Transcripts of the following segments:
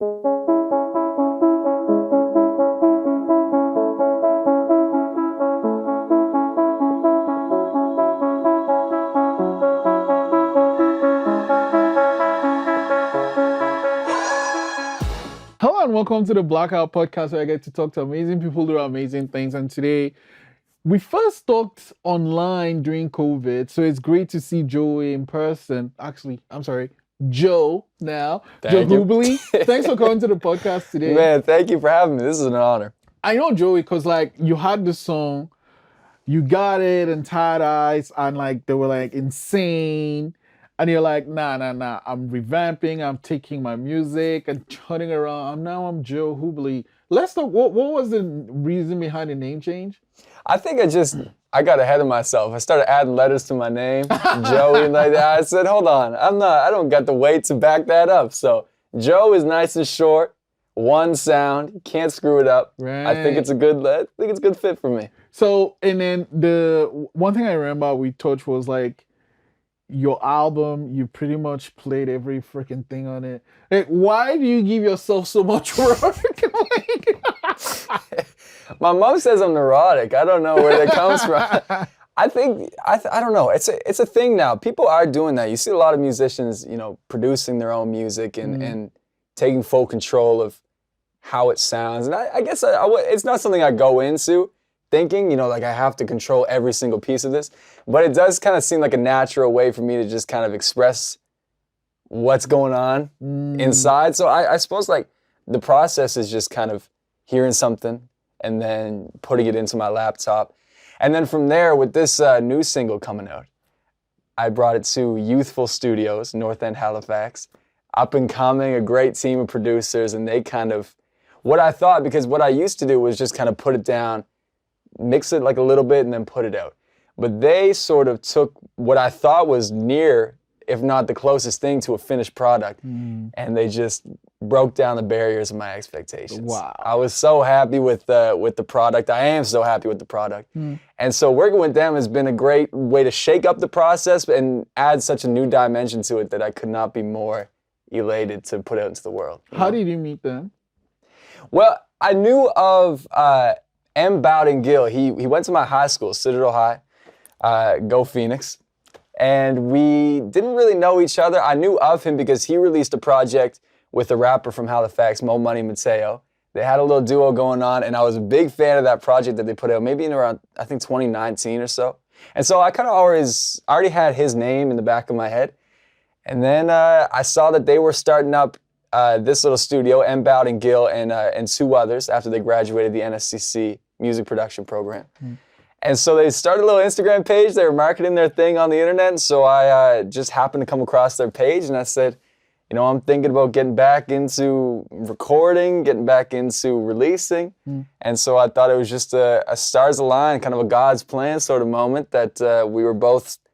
Hello and welcome to the Blackout Podcast, where I get to talk to amazing people who do amazing things. And today, we first talked online during COVID, so it's great to see Joey in person. Actually, I'm sorry, Joe now. Thank Joe you. Hubley. Thanks for coming to the podcast today. Man, thank you for having me. This is an honor. I know Joey because like you had the song, you got it, and Tired Eyes, and like they were like insane. And you're like, nah, I'm revamping, I'm taking my music and turning around. Now I'm Joe Hubley. Let's talk, what was the reason behind the name change? I think I got ahead of myself. I started adding letters to my name, Joey, and like that. I said, hold on, I don't got the weight to back that up. So Joe is nice and short, one sound, you can't screw it up. Right. I think it's a good fit for me. So, and then the one thing I remember we touched was like, your album, you pretty much played every freaking thing on it. Like, why do you give yourself so much work? My mom says I'm neurotic. I don't know where that comes from. I don't know. It's a thing now. People are doing that. You see a lot of musicians, producing their own music and taking full control of how it sounds. And I guess it's not something I go into thinking, like I have to control every single piece of this. But it does kind of seem like a natural way for me to just kind of express what's going on inside. So I suppose like the process is just kind of hearing something and then putting it into my laptop. And then from there, with this new single coming out, I brought it to Üthful Studios, North-end Halifax. Up and coming, a great team of producers, and they kind of, what I thought, because what I used to do was just kind of put it down, mix it like a little bit, and then put it out. But they sort of took what I thought was near, if not the closest thing to a finished product, and they just broke down the barriers of my expectations. Wow. I was so happy with the product. I am so happy with the product. And so working with them has been a great way to shake up the process and add such a new dimension to it that I could not be more elated to put out into the world. How did you meet them? Well, I knew of Em Bowden-Gil. He went to my high school, Citadel High, go Phoenix. And we didn't really know each other. I knew of him because he released a project with a rapper from Halifax, Mo Money Mateo. They had a little duo going on, and I was a big fan of that project that they put out, maybe in around, I think, 2019 or so. And so I kind of already had his name in the back of my head. And then I saw that they were starting up this little studio, Em Bowden-Gil, and two others after they graduated the NSCC music production program. And so they started a little Instagram page. They were marketing their thing on the internet. And so I just happened to come across their page, and I said, I'm thinking about getting back into recording, getting back into releasing. And so I thought it was just a stars align, kind of a God's plan sort of moment that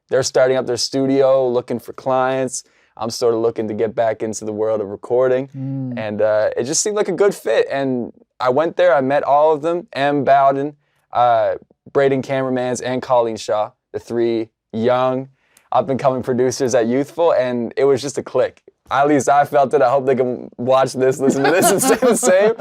they're starting up their studio, looking for clients. I'm sort of looking to get back into the world of recording. And it just seemed like a good fit. And I went there, I met all of them, Em Bowden, Braden, Kamermans, and Colleen, the three young, up-and-coming producers at Üthful, and it was just a click. At least I felt it. I hope they can watch this, listen to this, and say the same.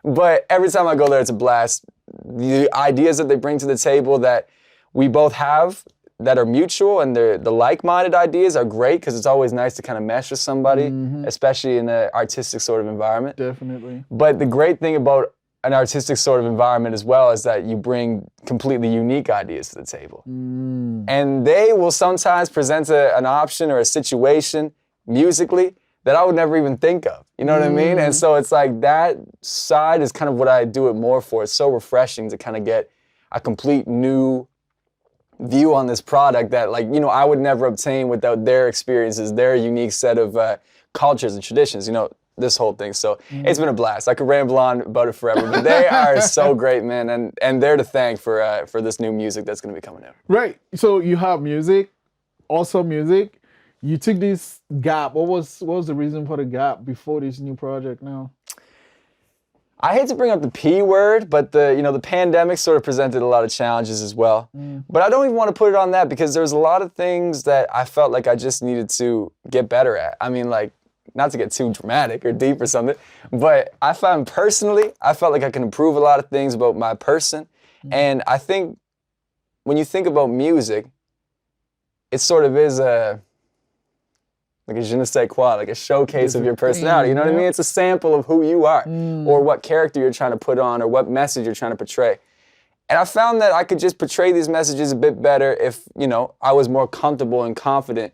But every time I go there, it's a blast. The ideas that they bring to the table that we both have that are mutual and the like-minded ideas are great because it's always nice to kind of mesh with somebody, especially in an artistic sort of environment. Definitely. But the great thing about an artistic sort of environment as well is that you bring completely unique ideas to the table. And they will sometimes present an option or a situation musically that I would never even think of. You know what I mean? And so it's like that side is kind of what I do it more for. It's so refreshing to kind of get a complete new view on this product that I would never obtain without their experiences, their unique set of cultures and traditions, this whole thing. So it's been a blast. I could ramble on about it forever, but they are so great, man. And they're to thank for this new music that's going to be coming out. Right. So you have music, awesome music. You took this gap. What was the reason for the gap before this new project now? I hate to bring up the P word, but the pandemic sort of presented a lot of challenges as well. But I don't even want to put it on that because there's a lot of things that I felt like I just needed to get better at. I mean, like not to get too dramatic or deep or something, but I found personally, I felt like I can improve a lot of things about my person. And I think when you think about music, it sort of is like a je ne sais quoi, like a showcase of your personality. You know what I mean? It's a sample of who you are or what character you're trying to put on or what message you're trying to portray. And I found that I could just portray these messages a bit better if, you know, I was more comfortable and confident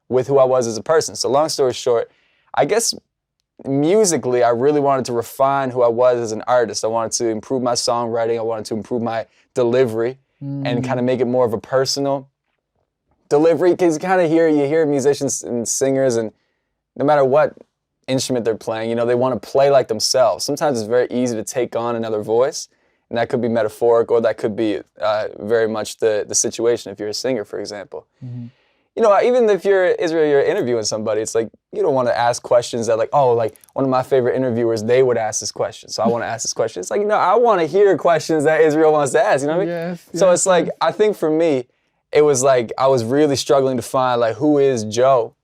with who I was as a person. So long story short, I guess musically, I really wanted to refine who I was as an artist. I wanted to improve my songwriting. I wanted to improve my delivery and kind of make it more of a personal delivery, because you hear musicians and singers, and no matter what instrument they're playing, you know, they want to play like themselves. Sometimes it's very easy to take on another voice, and that could be metaphoric, or that could be very much the situation if you're a singer, for example. You know, even if you're Israel, you're interviewing somebody, it's like, you don't want to ask questions that like, oh, like one of my favorite interviewers, they would ask this question, so I want to ask this question. It's like, no, I want to hear questions that Israel wants to ask, you know what I mean? Yes, so yes, it's like, I think for me, it was like, I was really struggling to find like, who is Joe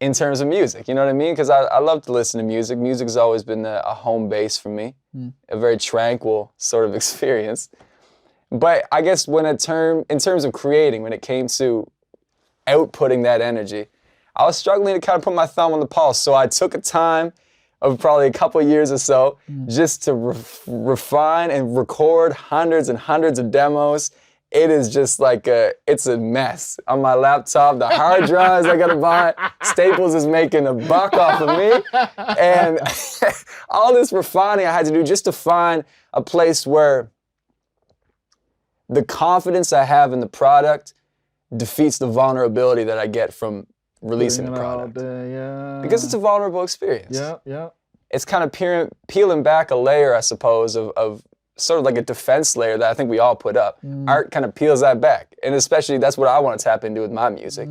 in terms of music, you know what I mean? Because I love to listen to music. Music has always been a home base for me, a very tranquil sort of experience. But I guess in terms of creating, when it came to outputting that energy, I was struggling to kind of put my thumb on the pulse. So I took a time of probably a couple of years or so just to refine and record hundreds and hundreds of demos. It is just like it's a mess on my laptop. The hard drives I gotta buy, Staples is making a buck off of me. And all this refining I had to do just to find a place where the confidence I have in the product defeats the vulnerability that I get from releasing the product. Because it's a vulnerable experience. It's kind of peeling back a layer, I suppose, of sort of like a defense layer that I think we all put up. Art kind of peels that back. And especially that's what I want to tap into with my music.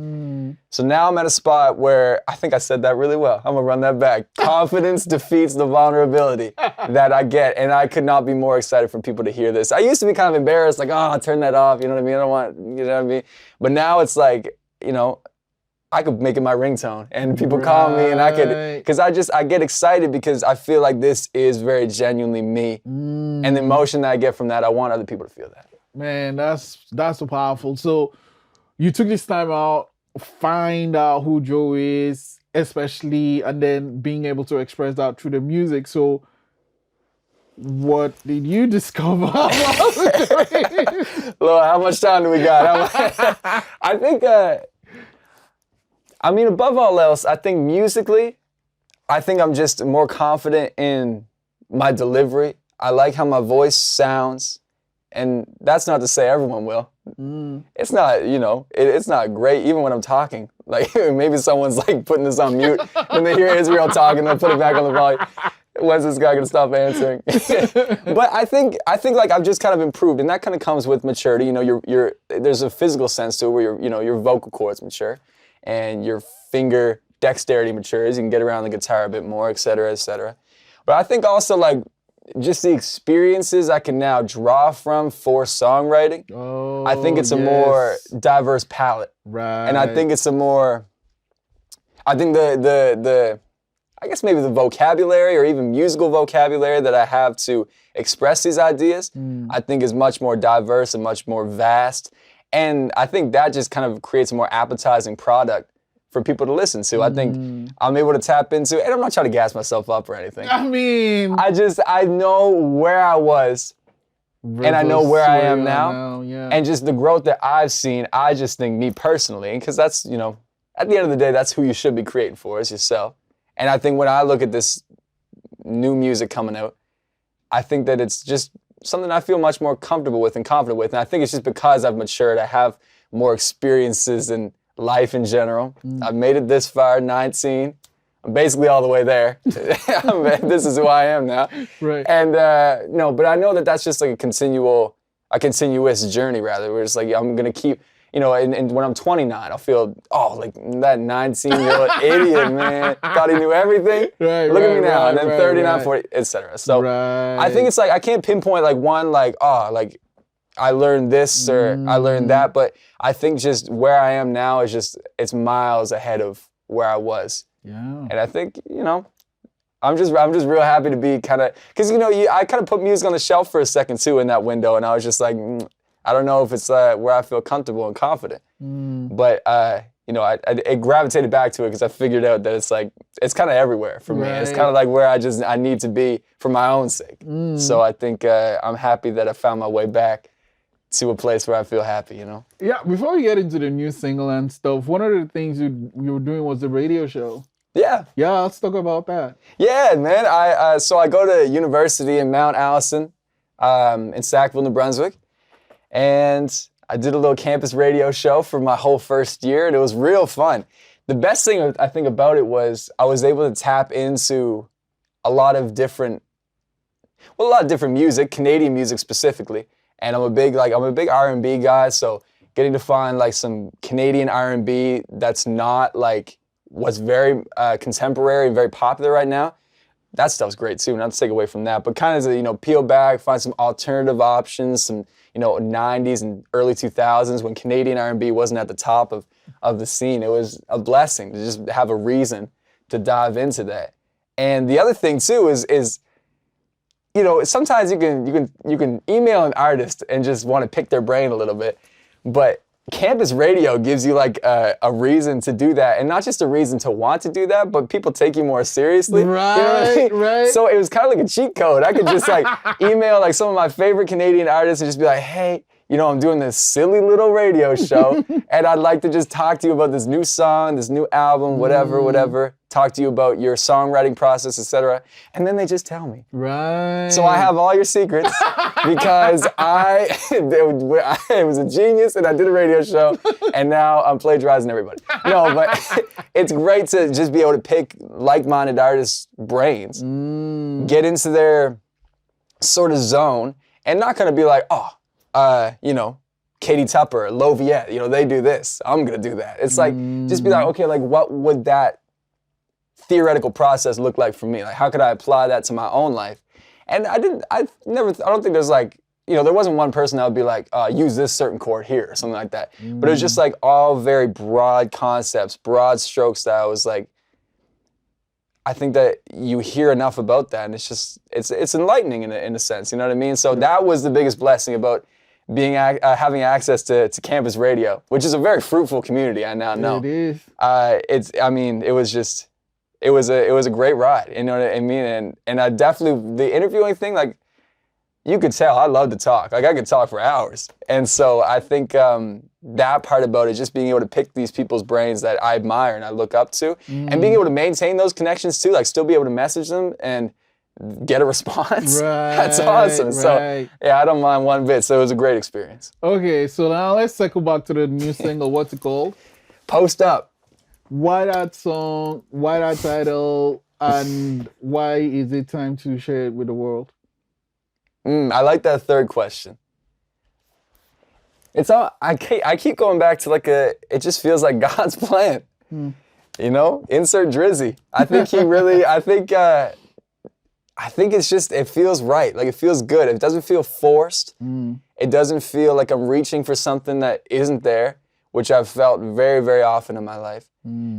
So now I'm at a spot where I think I said that really well. I'm gonna run that back. Confidence defeats the vulnerability that I get. And I could not be more excited for people to hear this. I used to be kind of embarrassed, like, oh, I'll turn that off. You know what I mean? I don't want, you know what I mean? But now it's like, you know, I could make it my ringtone and people call me and I could, because I get excited because I feel like this is very genuinely me. And the emotion that I get from that, I want other people to feel that. Man, that's so powerful. So you took this time out, find out who Joe is, especially, and then being able to express that through the music. So what did you discover? Lord, how much time do we got? I think, I mean, above all else, I think musically, I think I'm just more confident in my delivery. I like how my voice sounds, and that's not to say everyone will. It's not, you know, it's not great even when I'm talking. Like maybe someone's like putting this on mute when they hear Israel talking, they'll put it back on the volume. When's this guy gonna stop answering? But I think like I've just kind of improved, and that kind of comes with maturity. You know, there's a physical sense to it where your vocal cords mature, and your finger dexterity matures. You can get around the guitar a bit more, et cetera, et cetera. But I think also like just the experiences I can now draw from for songwriting. I think it's a more diverse palette. And I think it's a more, I think I guess maybe the vocabulary or even musical vocabulary that I have to express these ideas, I think is much more diverse and much more vast. And I think that just kind of creates a more appetizing product for people to listen to. I think I'm able to tap into, and I'm not trying to gas myself up or anything. I mean, I know where I was and I know where I am now. And just the growth that I've seen, I just think me personally, because that's, you know, at the end of the day, that's who you should be creating for, is yourself. And I think when I look at this new music coming out, I think that it's just something I feel much more comfortable with and confident with. And I think it's just because I've matured. I have more experiences in life in general. I've made it this far, 19. I'm basically all the way there. This is who I am now. Right. And no, but I know that that's just like a continuous journey rather, where it's like I'm gonna keep, you know, and when I'm 29, I'll feel, oh, like that 19-year-old idiot, man. Thought he knew everything. Look at me now. And then 39, 40, etc. So I think it's like, I can't pinpoint like one, like, oh, like I learned this or I learned that. But I think just where I am now is just, it's miles ahead of where I was Yeah. And I think, I'm just real happy to be kind of, because, I kind of put music on the shelf for a second too in that window, and I was just like, I don't know if it's where I feel comfortable and confident. But, I gravitated back to it because I figured out that it's kind of everywhere for me. It's kind of like where I need to be for my own sake. So I think I'm happy that I found my way back to a place where I feel happy, Yeah, before we get into the new single and stuff, one of the things you were doing was the radio show. Yeah. Yeah, let's talk about that. Yeah, man. I go to university in Mount Allison, in Sackville, New Brunswick, and I did a little campus radio show for my whole first year, and it was real fun. The best thing I think about it was I was able to tap into a lot of different music, Canadian music specifically, and I'm a big R&B guy, so getting to find like some Canadian R&B that's not like what's very contemporary and very popular right now, that stuff's great too, not to take away from that, but kind of peel back, find some alternative options, some 90s and early 2000s when Canadian R&B wasn't at the top of the scene. It was a blessing to just have a reason to dive into that. And the other thing too is sometimes you can email an artist and just want to pick their brain a little bit, but campus radio gives you like a reason to do that, and not just a reason to want to do that, but people take you more seriously. Right, you know what I mean? right. So it was kind of like a cheat code. I could just like email like some of my favorite Canadian artists and just be like, hey, I'm doing this silly little radio show, and I'd like to just talk to you about this new song, this new album, whatever. Talk to you about your songwriting process, etc. And then they just tell me. Right. So I have all your secrets because it was a genius, and I did a radio show, and now I'm plagiarizing everybody. No, but it's great to just be able to pick like-minded artists' brains, get into their sort of zone, and not gonna be like, Katie Tupper, Loviette, they do this, I'm gonna do that. It's like, just be like, okay, like what would that theoretical process look like for me? Like, how could I apply that to my own life? And I don't think there's like, there wasn't one person that would be like, use this certain chord here or something like that. But it was just like all very broad concepts, broad strokes that I was like, I think that you hear enough about that, and it's enlightening in a sense, you know what I mean? So that was the biggest blessing about having access to campus radio, which is a very fruitful community, I now know. It is. It was a great ride, you know what I mean? And I definitely, the interviewing thing, like, you could tell I love to talk. Like, I could talk for hours. And so I think that part about it, just being able to pick these people's brains that I admire and I look up to, and being able to maintain those connections too, like still be able to message them and get a response. Right, That's awesome. right. So yeah, I don't mind one bit. So it was a great experience. Okay, so now let's circle back to the new single. What's it called? Post Up. Why that song? Why that title? And why is it time to share it with the world? I like that third question. It's all I keep going back to it just feels like God's plan. Insert Drizzy. I think he really, I think it's just, it feels right. Like, it feels good. It doesn't feel forced. It doesn't feel like I'm reaching for something that isn't there, which I've felt very, very often in my life.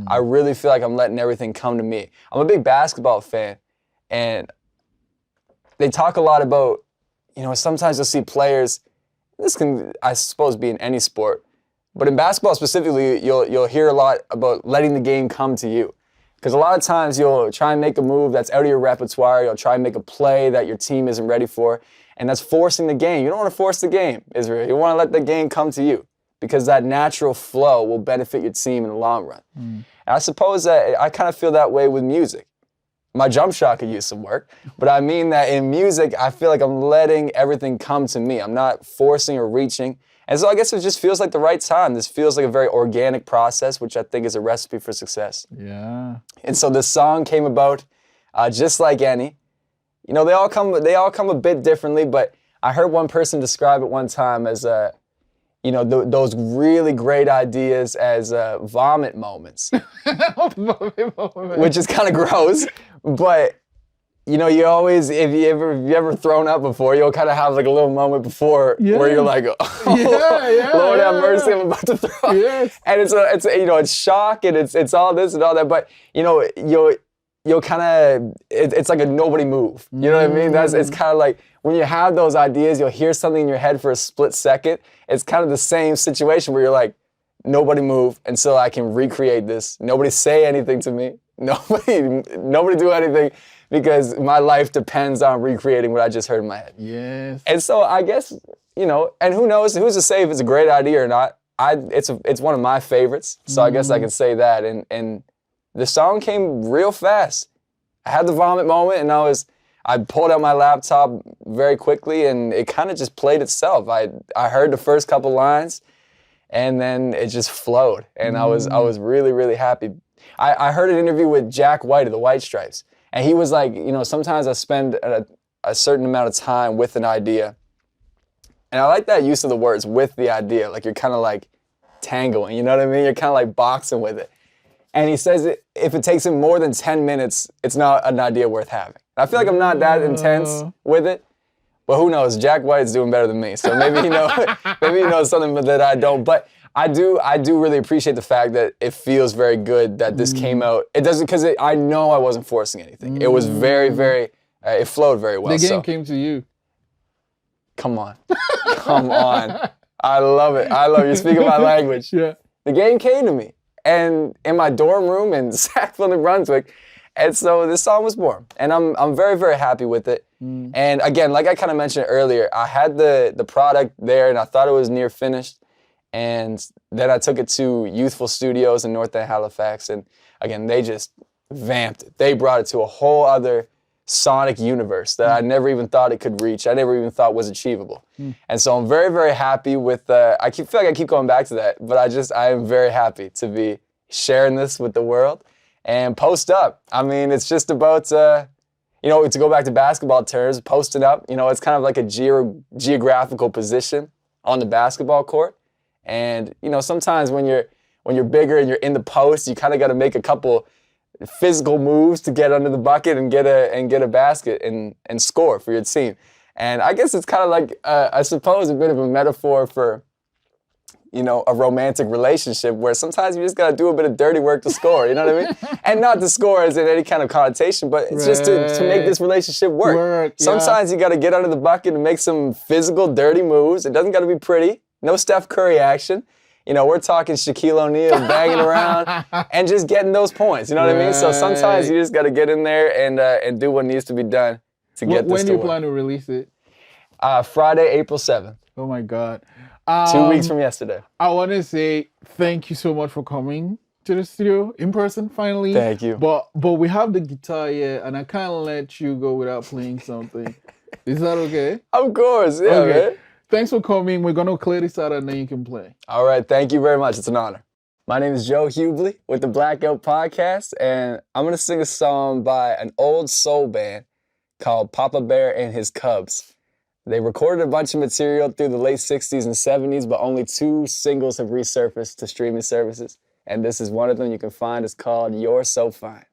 I really feel like I'm letting everything come to me. I'm a big basketball fan, and they talk a lot about, sometimes you'll see players, this can, I suppose, be in any sport, but in basketball specifically, you'll hear a lot about letting the game come to you. Because a lot of times you'll try and make a move that's out of your repertoire, you'll try and make a play that your team isn't ready for, and that's forcing the game. You don't want to force the game, Israel. You want to let the game come to you, because that natural flow will benefit your team in the long run. And I suppose that I kind of feel that way with music. My jump shot could use some work, but I mean that in music, I feel like I'm letting everything come to me. I'm not forcing or reaching. And so I guess it just feels like the right time. This feels like a very organic process, which I think is a recipe for success. Yeah. And so this song came about just like any. They all come a bit differently, but I heard one person describe it one time as those really great ideas as vomit moments, which is kind of gross, but you know, you always, if you ever thrown up before, you'll kind of have like a little moment before where you're like, oh, Lord have mercy, I'm about to throw up. Yes. And it's you know, it's shock and it's all this and all that, but you know, you'll kind of, it's like a nobody move. You know what I mean? It's kind of like when you have those ideas, you'll hear something in your head for a split second. It's kind of the same situation where you're like, nobody move until I can recreate this. Nobody say anything to me. Nobody do anything, because my life depends on recreating what I just heard in my head. Yes. And so I guess, you know, and who knows, who's to say if it's a great idea or not. It's one of my favorites, so I guess I can say that. And the song came real fast. I had the vomit moment, and I pulled out my laptop very quickly, and it kind of just played itself. I heard the first couple lines, and then it just flowed, and I was really, really happy. I heard an interview with Jack White of the White Stripes, and he was like, you know, sometimes I spend a certain amount of time with an idea, and I like that use of the words, with the idea, like you're kind of like tangling, you know what I mean? You're kind of like boxing with it. And he says if it takes him more than 10 minutes, it's not an idea worth having. I feel like I'm not that intense with it, but who knows? Jack White's doing better than me, so maybe he knows something that I don't. But I do really appreciate the fact that it feels very good that this came out. It doesn't, because I know I wasn't forcing anything. It was very, very, it flowed very well. The game came to you. Come on. Come on. I love it. I love it. You're speaking my language. Yeah. The game came to me, and in my dorm room in Sackville, New Brunswick. And so this song was born, and I'm very, very happy with it. And again, like I kind of mentioned earlier, I had the product there, and I thought it was near finished. And then I took it to Üthful Studios in North-end Halifax, and again, they just vamped it. They brought it to a whole other sonic universe that I never even thought it could reach. I never even thought was achievable. And so I'm very, very happy with, feel like I keep going back to that, but I am very happy to be sharing this with the world. And post up. I mean, it's just about, you know, to go back to basketball terms, posting up, you know, it's kind of like a geographical position on the basketball court. And, you know, sometimes when you're bigger and you're in the post, you kind of got to make a couple physical moves to get under the bucket and get a basket and score for your team. And I guess it's kind of like, I suppose, a bit of a metaphor for, you know, a romantic relationship where sometimes you just got to do a bit of dirty work to score, you know what I mean? And not to score as in any kind of connotation, but it's just to make this relationship work. Sometimes you got to get under the bucket and make some physical dirty moves. It doesn't got to be pretty. No Steph Curry action. You know, we're talking Shaquille O'Neal banging around and just getting those points, you know what I mean? So sometimes you just got to get in there and do what needs to be done to get this to work. When do you plan to release it? Friday, April 7th. Oh my God. 2 weeks from yesterday. I want to say thank you so much for coming to the studio in person finally. Thank you. But we have the guitar here, and I can't let you go without playing something. Is that okay? Of course, yeah, okay. Man. Thanks for coming. We're going to clear this out and then you can play. All right, thank you very much. It's an honor. My name is Joe Hubley with the Blackout Podcast, and I'm going to sing a song by an old soul band called Papa Bear and His Cubs. They recorded a bunch of material through the late 60s and 70s, but only 2 singles have resurfaced to streaming services. And this is one of them you can find. It's called You're So Fine.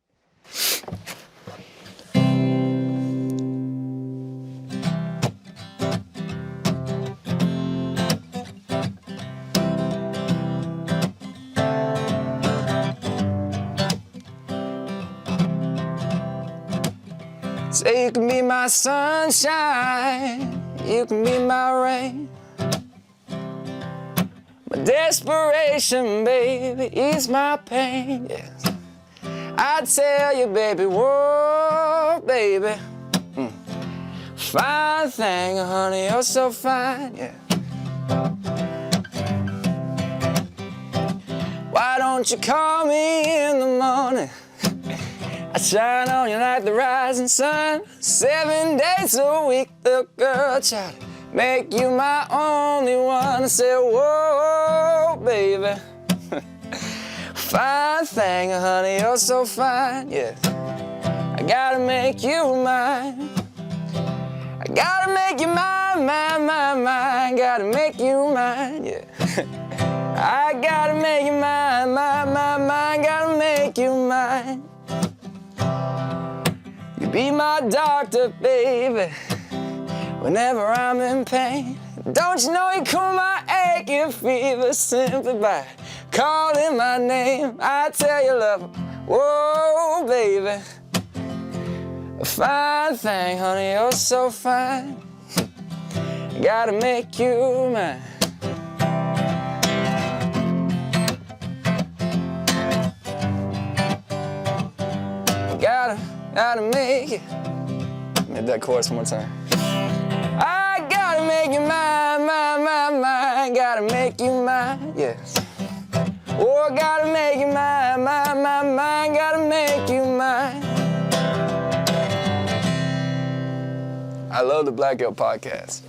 Say you can be my sunshine, you can be my rain. My desperation, baby, ease my pain, yes. I tell you, baby, whoa, baby. Fine thing, honey, you're so fine, yeah. Why don't you call me in the morning? I shine on you like the rising sun. 7 days a week, the girl child, make you my only one. I say, whoa, baby. Fine thing, honey, you're so fine, yeah. I gotta make you mine. I gotta make you mine, mine, mine, mine. Gotta make you mine, yeah. I gotta make you mine, mine, mine, mine. Gotta make you mine. You Be my doctor, baby, whenever I'm in pain. Don't you know you cool my aching fever simply by calling my name? I tell you, love, whoa, baby, a fine thing, honey, you're so fine. Gotta make you mine. Gotta make it. Maybe that chorus one more time. I gotta make you mine, mine, mine, mine. Gotta make you mine, yes. Oh, I gotta make you mine, mine, mine, mine. Gotta make you mine. I love the Black Girl Podcast.